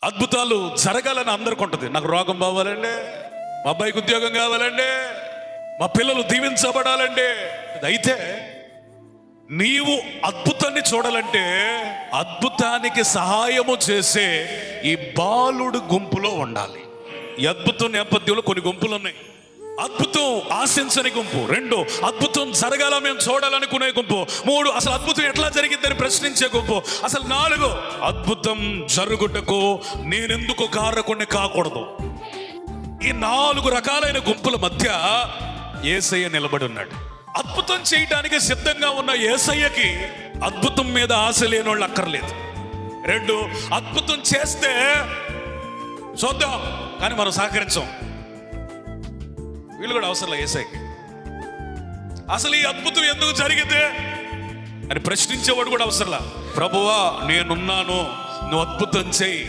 అద్భుతాలు జరగాలని అందరికి ఉంటుంది. నాకు రోగం కావాలండి, మా అబ్బాయికి ఉద్యోగం కావాలండి, మా పిల్లలు దీవించబడాలండి. అయితే నీవు అద్భుతాన్ని చూడాలంటే అద్భుతానికి సహాయము చేసే ఈ బాలుడు గుంపులో ఉండాలి. ఈ అద్భుతం నేపథ్యంలో కొన్ని గుంపులు ఉన్నాయి. అద్భుతం ఆశించని గుంపు, 2 అద్భుతం జరగాల మేము చూడాలనుకునే గుంపు, 3 అసలు అద్భుతం ఎట్లా జరిగిందని ప్రశ్నించే గుంపు, అసలు 4 అద్భుతం జరుగుటకు నేనెందుకు కారకుణ్ణి కాకూడదు. ఈ 4 రకాలైన గుంపుల మధ్య యేసయ్య నిలబడి ఉన్నాడు. అద్భుతం చేయడానికి సిద్ధంగా ఉన్న యేసయ్యకి అద్భుతం మీద ఆశ లేని వాళ్ళు అక్కర్లేదు. 2 అద్భుతం చేస్తే చూద్దాం కానీ మనం సహకరించాం, వీళ్ళు కూడా అవసరం లేదు యేసయ్యకి. అసలు ఈ అద్భుతం ఎందుకు జరిగింది అని ప్రశ్నించేవాడు కూడా అవసరంలా. ప్రభువా నేనున్నాను, నువ్వు అద్భుతం చేయి.